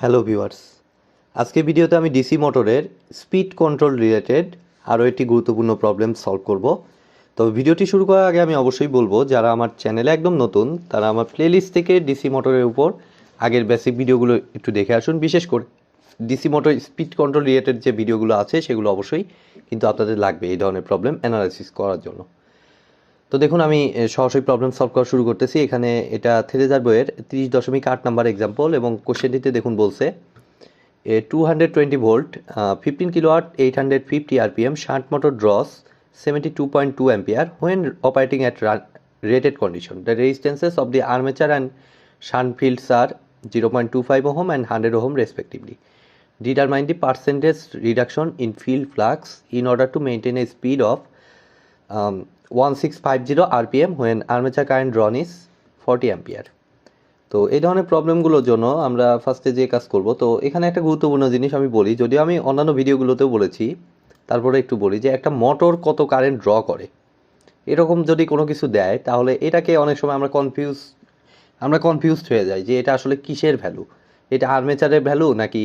Hello viewers, আজকে ভিডিওতে আমি ডিসি মোটরের স্পিড কন্ট্রোল রিলেটেড আরও একটি গুরুত্বপূর্ণ প্রবলেম সলভ করব। তবে ভিডিওটি শুরু করার আগে আমি অবশ্যই বলবো, যারা আমার চ্যানেলে একদম নতুন তারা আমার প্লেলিস্ট থেকে ডিসি মোটরের উপর আগের বেসিক ভিডিওগুলো একটু দেখে আসুন। বিশেষ করে DC motor speed control related যে ভিডিওগুলো আছে সেগুলো অবশ্যই কিন্তু আপনাদের লাগবে এই ধরনের প্রবলেম অ্যানালাইসিস করার জন্য। তো দেখুন, আমি সরাসরি প্রবলেম সলভ করা শুরু করতেছি। এখানে এটা থেরেজার বইয়ের 30.8 নাম্বার এক্সাম্পল এবং কোশ্চেনটিতে দেখুন বলছে a 220 volt 15 kilowatt 850 rpm shunt motor draws 72.2 ampere when operating at rated condition. The resistances of the armature and shunt fields are 0.25 ohm and 100 ohm respectively. Determine the percentage reduction in field flux in order to maintain a speed of 1650 rpm when armature current drawn is 40 ampere. তো এই ধরনের প্রবলেমগুলোর জন্য আমরা ফার্স্টে যে কাজ করব, তো এখানে একটা গুরুত্বপূর্ণ জিনিস আমি বলি, যদিও আমি অন্যান্য ভিডিওগুলোতেও বলেছি, তারপরে একটু বলি যে একটা মোটর কত কারেন্ট ড্র করে এরকম যদি কোনো কিছু দেয় তাহলে এটাকে অনেক সময় আমরা কনফিউজড হয়ে যাই যে এটা আসলে কিসের ভ্যালু, এটা আর্মেচারের ভ্যালু নাকি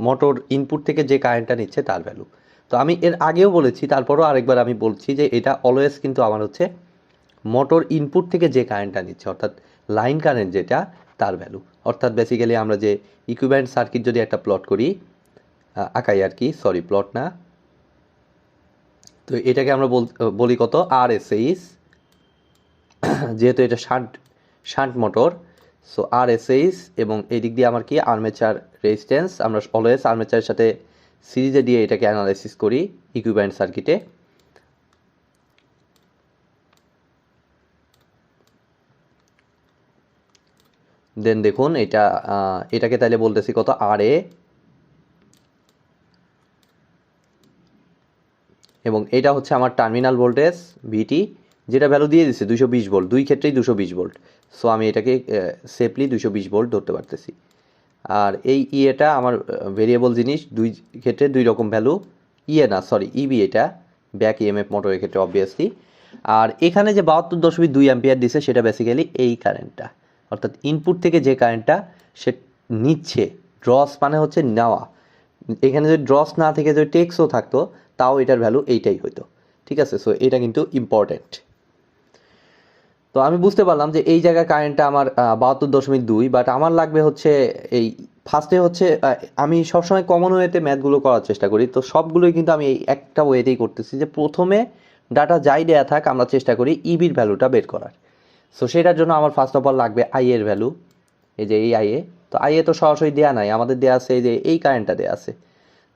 মোটর ইনপুট থেকে যে কারেন্টটা নিচ্ছে তার ভ্যালু। তো আমি এর আগেও বলেছি, তারপরও আরেকবার আমি বলছি যে এটা অলওয়েজ কিন্তু আমার হচ্ছে মোটর ইনপুট থেকে যে কারেন্টটা নিচ্ছে, অর্থাৎ লাইন কারেন্ট যেটা, তার ভ্যালু। অর্থাৎ বেসিক্যালি আমরা যে ইকুইভ্যালেন্ট সার্কিট যদি একটা প্লট করি, আঁকাই আর কি, সরি প্লট না, তো এটাকে আমরা বলি কত RSH, যেহেতু এটা শান্ট মোটর, সো RSH, এবং এই দিক দিয়ে আমার কি আর্মেচার রেজিস্ট্যান্স, আমরা অলওয়েজ আর্মেচারের সাথে সিরিজে দিয়ে এটাকে অ্যানালাইসিস করি ইকুইভ্যালেন্ট সার্কিটে। দেন দেখুন এটাকে তাহলে বলতেছি কত RA, এবং এটা হচ্ছে আমার টার্মিনাল ভোল্টেজ VT, যেটা ভ্যালু দিয়ে দিচ্ছে 220 ভোল্ট, দুই ক্ষেত্রেই 220 ভোল্ট। সো আমি এটাকে সেফলি 220 ভোল্ট ধরতে পারতেছি। আর এই এটা আমার ভেরিয়েবল জিনিস, দুই ক্ষেত্রে দুই রকম ভ্যালু, ইবি এটা ব্যাক ইএমএফ মোটরের ক্ষেত্রে অবভিয়াসলি। আর এখানে যে 72.2 অ্যাম্পিয়ার দিছে সেটা বেসিক্যালি এই কারেন্টটা, অর্থাৎ ইনপুট থেকে যে কারেন্টটা সে নিচ্ছে, ড্রস মানে হচ্ছে নেওয়া। এখানে যদি ড্রস না থেকে যদি টেক্সও থাকতো তাও এটার ভ্যালু এইটাই হইতো, ঠিক আছে। সো এটা কিন্তু ইম্পর্টেন্ট। তো আমি বুঝতে পারলাম যে এই জায়গায় কারেন্টটা আমার 72.2, বাট আমার লাগবে হচ্ছে এই ফার্স্টে হচ্ছে আমি সবসময় কমন ওয়েতে ম্যাথগুলো করার চেষ্টা করি, তো সবগুলোই কিন্তু আমি এই একটা ওয়েতেই করতেছি যে প্রথমে ডাটা যাই দেয়া থাক আমরা চেষ্টা করি ইবির ভ্যালুটা বের করার। সো সেটার জন্য আমার ফার্স্ট অফ অল লাগবে আই এর ভ্যালু, এই যে এই আইএ। তো আইএ তো সরাসরি দেয়া নাই, আমাদের দেয়া আছে এই যে এই কারেন্টটা দেয়া আছে।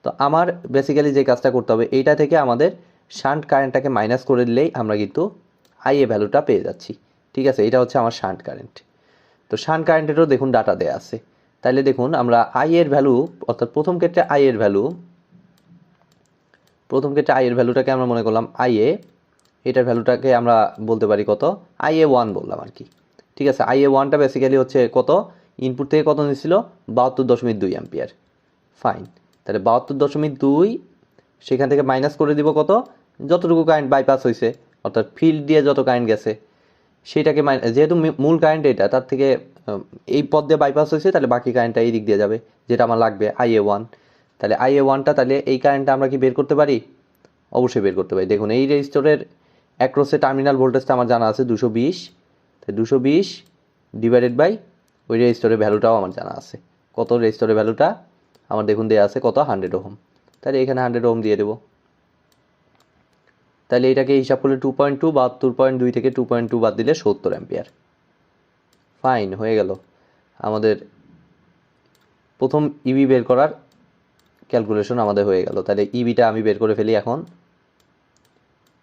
তো আমার বেসিক্যালি যে কাজটা করতে হবে, এইটা থেকে আমাদের শান্ট কারেন্টটাকে মাইনাস করে দিলেই আমরা কিন্তু আইএ ভ্যালুটা পেয়ে যাচ্ছি, ঠিক আছে। এটা হচ্ছে আমার শান্ট কারেন্ট। তো শান্ট কারেন্টেরও দেখুন ডাটা দেয়া আছে, তাইলে দেখুন আমরা আই এর ভ্যালু, অর্থাৎ প্রথম ক্ষেত্রে আই এর ভ্যালুটাকে আমরা মনে করলাম আইএ, এটার ভ্যালুটাকে আমরা বলতে পারি কত, IA1 বললাম আর কি, ঠিক আছে। IA1টা বেসিক্যালি হচ্ছে কত, ইনপুট থেকে কত নিয়েছিল 72.2 অ্যাম্পিয়ার, ফাইন। তাহলে 72.2 সেখান থেকে মাইনাস করে দিব কত, যতটুকু কারেন্ট বাইপাস হয়েছে, অর্থাৎ ফিল্ড দিয়ে যত কারেন্ট গেছে সেইটাকে যেহেতু মূল কারেন্ট এটা, তার থেকে এই পথ দিয়ে বাইপাস হয়েছে, তাহলে বাকি কারেন্টটা এই দিক দিয়ে যাবে, যেটা আমার লাগবে IA1। তাহলে IA1টা, তাহলে এই কারেন্টটা আমরা কি বের করতে পারি? অবশ্যই বের করতে পারি। দেখুন এই রেজিস্টরের অ্যাক্রসে টার্মিনাল ভোল্টেজটা আমার জানা আছে 220, তাই 220 ডিভাইডেড বাই ওই রেজিস্টরের ভ্যালুটাও আমার জানা আছে। কত রেজিস্টরের ভ্যালুটা আমার দেখুন দেওয়া আছে কত, 100 ওহম। তাহলে এখানে 100 ওহম দিয়ে দেবো। তাহলে এটাকে হিসাব করলে 2.2, 72.2 থেকে 2.2 বাদ দিলে 70 অ্যাম্পিয়ার, ফাইন হয়ে গেল। আমাদের প্রথম ইবি বের করার ক্যালকুলেশন আমাদের হয়ে গেল। তাহলে ইবিটা আমি বের করে ফেলি এখন।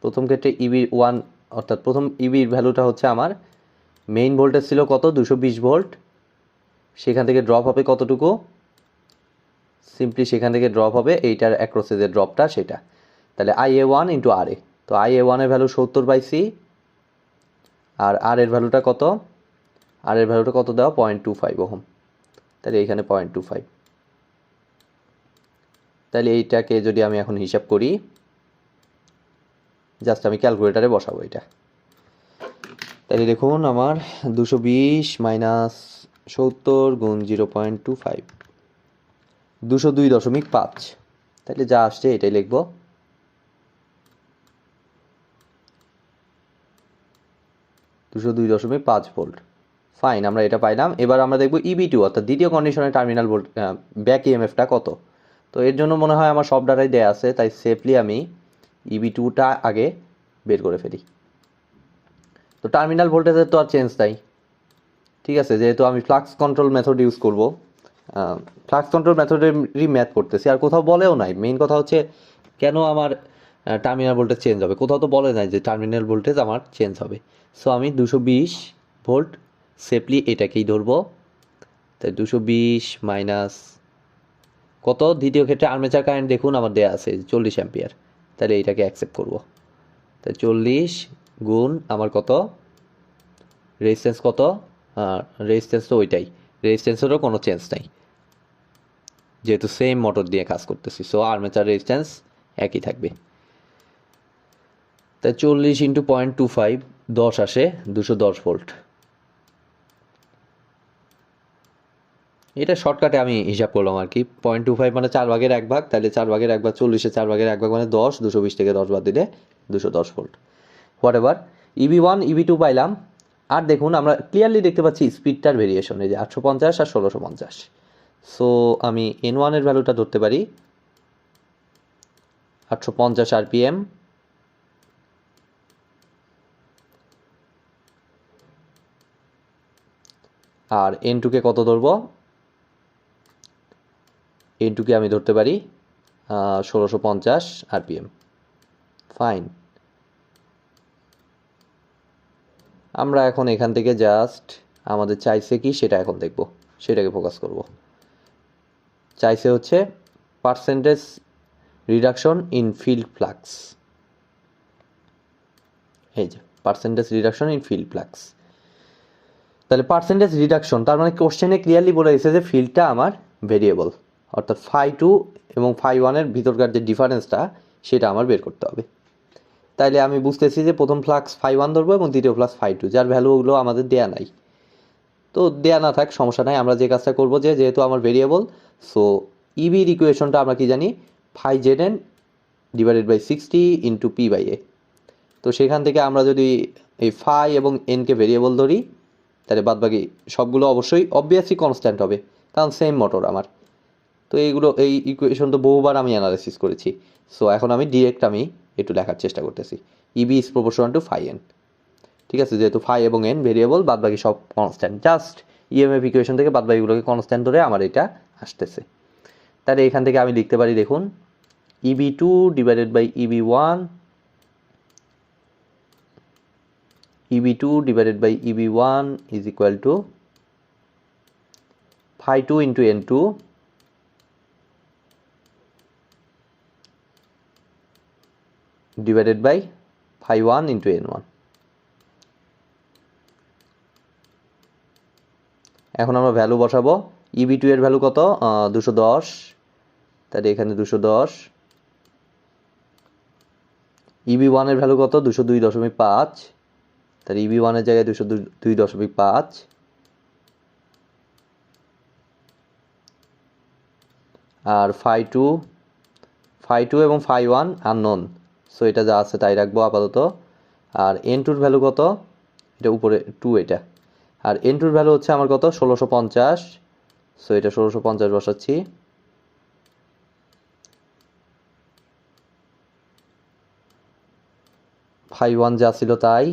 প্রথম ক্ষেত্রে ইবি1, অর্থাৎ প্রথম ইবির ভ্যালুটা হচ্ছে আমার মেইন ভোল্টেজ ছিল কত, 220 ভোল্ট, সেখান থেকে ড্রপ হবে কতটুকু, সিম্পলি সেখান থেকে ড্রপ হবে এইটার অ্যাক্রসে যে ড্রপটা সেটা। তাহলে IA1 ইন্টু RA, তো IA1 এর ভ্যালু 70/C, আর আর এর ভ্যালুটা কত, আর এর ভ্যালুটা কত দেওয়া, 0.25 ওহম। তাহলে এইখানে 0.25, তাহলে এইটাকে যদি আমি এখন হিসাব করি, জাস্ট আমি ক্যালকুলেটারে বসাবো এটা। তাহলে দেখুন আমার 220 মাইনাস 70 গুণ 0.25 202.5, তাহলে যা আসছে এটাই লিখব। $202.5 ভোল্ট। ফাইন, আমরা এটা পাইলাম। এবার আমরা দেখব EB2 অর্থাৎ দ্বিতীয় কন্ডিশনের টার্মিনাল ভোল্ট ব্যাক ইএমএফটা কত। তো এর জন্য মনে হয় আমার সব ডাটাই দেয়া আছে, তাই সেফলি আমি EB2টা আগে বের করে ফেলি। তো টার্মিনাল ভোল্টেজের তো আর চেঞ্জ নাই, ঠিক আছে, যেহেতু আমি ফ্লাক্স কন্ট্রোল মেথড ইউজ করব। ফ্লাক্স কন্ট্রোল মেথডেরই ম্যাথ করতেছি, আর কোথাও বলেও নাই। মেইন কথা হচ্ছে কেন আমার টার্মিনাল ভোল্টেজ চেঞ্জ হবে, কোথাও তো বলে নাই যে টার্মিনাল ভোল্টেজ আমার চেঞ্জ হবে। সো আমি 220 ভোল্ট সেফলি এটাকেই ধরবো। তাই 220 মাইনাস কত, দ্বিতীয় ক্ষেত্রে আর্মেচার কারেন্ট দেখুন আমার দেয়া আছে 40 অ্যাম্পিয়ার, তাহলে এইটাকে অ্যাকসেপ্ট করব। তাই 40 গুণ আমার কত, রেজিস্ট্যান্স কত, রেজিস্ট্যান্স তো ওইটাই, রেজিস্ট্যান্সেরও কোনো চেঞ্জ নাই যেহেতু সেম মোটর দিয়ে কাজ করতেছি। সো আর্মেচার রেজিস্ট্যান্স একই থাকবে। তাই 40 ইন্টু 0.25 10 আসে 210 ভোল্ট। এটা শর্টকাটে আমি হিসাব করলাম আর কি। 0.25 মানে 4 ভাগের 1 ভাগ, তাহলে 4 ভাগের 1 ভাগ 40-এ 4 ভাগের 1 ভাগ মানে 10, 220 থেকে 10 বাদ দিলে 210 volt. What ever, EB1 EB2 পাইলাম। আর দেখুন আমরা ক্লিয়ারলি দেখতে পাচ্ছি স্পিডটার ভেরিয়েশন, এই যে 850 আর 1650। সো আমি N1 এর ভ্যালুটা ধরতে পারি 850 RPM, আর N2 কে কত ধরবো, N2 কে আমি ধরতে পারি 1650 RPM। ফাইন, আমরা এখন এখান থেকে জাস্ট আমাদের চাইছে কি সেটা এখন দেখব, সেটাকে ফোকাস করব। চাইছে হচ্ছে percentage reduction in field flux, এই যে percentage reduction in field flux. তাহলে পার্সেন্টেজ রিডাকশন তার মানে কোশ্চেনে ক্লিয়ারলি বলে দিয়েছে যে ফিল্ডটা আমার ভেরিয়েবল, অর্থাৎ φ2 এবং φ1 এর ভিতরকার যে ডিফারেন্সটা সেটা আমার বের করতে হবে। তাইলে আমি বুঝতেছি যে প্রথম ফ্লাক্স φ1 ধরবো এবং দ্বিতীয় ফ্লাক্স φ2, যার ভ্যালুগুলো আমাদের দেয়া নাই। তো দেয়া না থাক, সমস্যা নাই। আমরা যে কাজটা করবো যে যেহেতু আমার ভেরিয়েবল, সো ইবির ইকুয়েশনটা আমরা কি জানি, φZn divided by 60 into P/A। তো সেখান থেকে আমরা যদি এই φ এবং এনকে ভেরিয়েবল ধরি, তাহলে বাদবাকি সবগুলো অবশ্যই অবভিয়াসলি কনস্ট্যান্ট হবে, কারণ সেম মোটর আমার। তো এইগুলো এই ইকুয়েশন তো বহুবার আমি অ্যানালাইসিস করেছি। সো এখন আমি ডিরেক্ট আমি একটু লেখার চেষ্টা করতেছি, ইবি ইজ প্রপোর্শনাল টু φN। ঠিক আছে, যেহেতু φ এবং n ভেরিয়েবল, বাদবাকি সব কনস্ট্যান্ট, জাস্ট ইএমএফ ইকুয়েশন থেকে বাদবাকিগুলোকে কনস্ট্যান্ট ধরে আমার এটা আসতেছে। তাহলে এখান থেকে আমি লিখতে পারি, দেখুন EB2 divided by EB1, EB2 divided by EB1 is equal to φ2 into N2 divided by φ1 into N1। এখন আমরা ভ্যালু বসাবো। EB2 এর ভ্যালু কত, 210, তাহলে এখানে 210। EB1 এর ভ্যালু কত, 202.5, তাহলে EB1 এর জায়গায় 202.5। আর φ2 এবং φ1 আননোন, সো এটা যা আছে তাই রাখবো আপাতত। আর N2 ভ্যালু কত, এটা উপরে 2 এটা। আর N2 ভ্যালু হচ্ছে আমার কত, 1650, সো এটা 1650 বসাচ্ছি। φ1 যা ছিল তাই,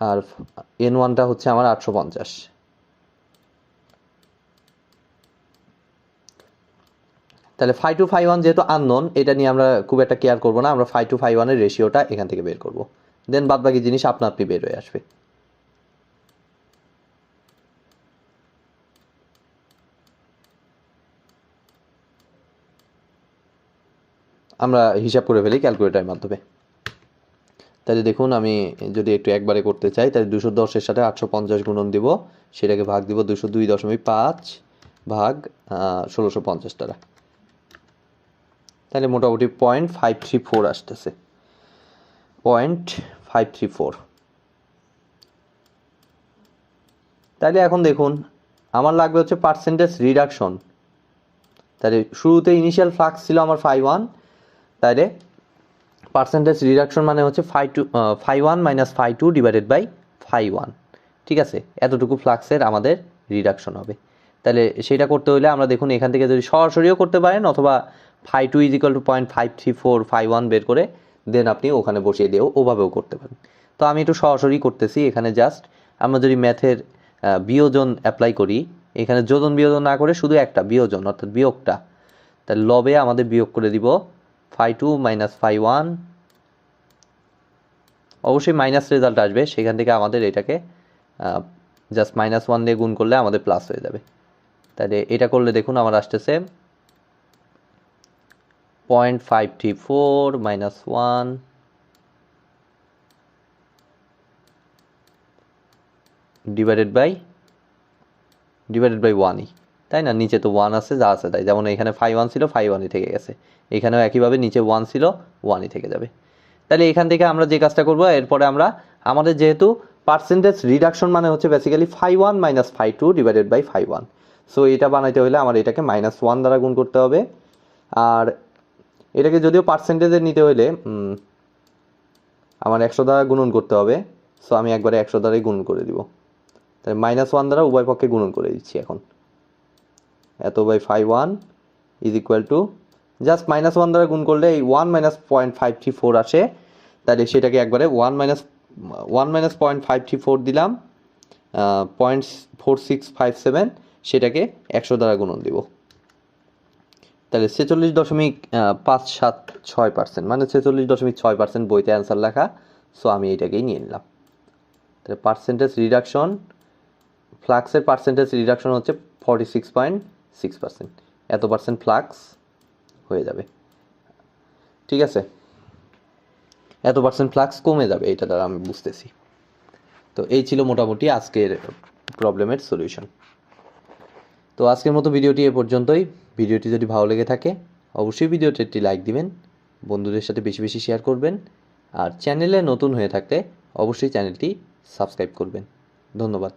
আর N1টা হচ্ছে আমার 850। তাহলে φ2 φ1 যেহেতু আননোন, এটা নিয়ে আমরা খুব একটা কেয়ার করবো না, আমরা φ2 φ1 এর রেশিওটা এখান থেকে বের করব, দেন বাদবাকি জিনিস আপনা আপনি বের হয়ে আসবে। আমরা হিসাব করে ফেলি ক্যালকুলেটরের মাধ্যমে। তাহলে দেখুন আমি যদি একটু একবারে করতে চাই, তাহলে 210-এর সাথে 850 গুণন দিব, সেটাকে ভাগ দিব 202.5 ভাগ 1650 দ্বারা, তাহলে মোটামুটি 0.534 আসতেছে, 0.534। তাহলে এখন দেখুন আমার লাগবে হচ্ছে পার্সেন্টেজ রিডাকশন। তাহলে শুরুতে ইনিশিয়াল ফ্লাক্স ছিল আমার φ1, তাহলে পার্সেন্টেজ রিডাকশন মানে হচ্ছে φ1 মাইনাস φ2 ডিভাইডেড বাই φ1। ঠিক আছে, এতটুকু ফ্লাক্সের আমাদের রিডাকশন হবে। তাহলে সেটা করতে হলে আমরা দেখুন এখান থেকে যদি সরাসরিও করতে পারেন অথবা φ2 ইজ ইকুয়াল টু 0.534 φ1 বের করে দেন আপনি ওখানে বসিয়ে দিয়েও ওভাবেও করতে পারেন। তো আমি একটু সরাসরি করতেছি। এখানে জাস্ট আমরা যদি ম্যাথের বিয়োজন অ্যাপ্লাই করি, এখানে যোজন বিয়োজন না করে শুধু একটা বিয়োজন অর্থাৎ বিয়োগটা, তাহলে লবে আমাদের বিয়োগ করে দিব φ2 মাইনাস φ1। অবশ্যই মাইনাস রেজাল্ট আসবে, সেখান থেকে আমাদের এটাকে জাস্ট -1 দিয়ে গুণ করলে আমাদের প্লাস হয়ে যাবে। তাহলে এটা করলে দেখুন আমার আসতেছে 0.534 মাইনাস 1 ডিভাইডেড বাই 1ই, তাই না? নিচে তো 1 আছে, যা আছে তাই, যেমন এখানে φ1 ছিল φ1ই থেকে গেছে, এখানেও একইভাবে নিচে 1 ছিল 1ই থেকে যাবে। তাহলে এখান থেকে আমরা যে কাজটা করব, এরপরে আমরা আমাদের যেহেতু পার্সেন্টেজ রিডাকশন মানে হচ্ছে basically φ1 minus φ2 divided by φ1, so এটা বানাইতে হলে আমার এটাকে -1 দ্বারা গুণ করতে হবে। আর এটাকে যদিও পার্সেন্টেজে নিতে হলে আমার 100 দ্বারা গুণন করতে হবে, সো আমি একবারে 100 দ্বারাই গুণ করে দিব। তাহলে -1 দ্বারা উভয় পক্ষে গুণন করে দিচ্ছি। এখন এত by φ1 is equal to just -1 দ্বারা গুণ করলে এই 1 মাইনাস 0.534 আসে, তাহলে সেটাকে একবারে 1 মাইনাস 0.534 দিলাম 0.4657, সেটাকে 100 দ্বারা গুণন দিব। তাহলে 46.576%, মানে 46.6% বইতে অ্যান্সার লেখা, সো আমি এটাকেই নিয়ে নিলাম। তাহলে পার্সেন্টেজ রিডাকশন, ফ্লাক্সের পার্সেন্টেজ রিডাকশন হচ্ছে 46.6%, এত পার্সেন্ট ফ্লাক্স হয়ে যাবে। ঠিক আছে, এত পার্সেন্ট ফ্লাক্স কমে যাবে, এটা দ্বারা আমি বুঝতেছি। তো এই ছিল মোটামুটি আজকের প্রবলেমের সলিউশন। তো আজকের মতো ভিডিওটি এ পর্যন্তই। ভিডিওটি যদি ভালো লেগে থাকে অবশ্যই ভিডিওটি একটি লাইক দিবেন, বন্ধুদের সাথে বেশি বেশি শেয়ার করবেন, আর চ্যানেলে নতুন হয়ে থাকলে অবশ্যই চ্যানেলটি সাবস্ক্রাইব করবেন। ধন্যবাদ।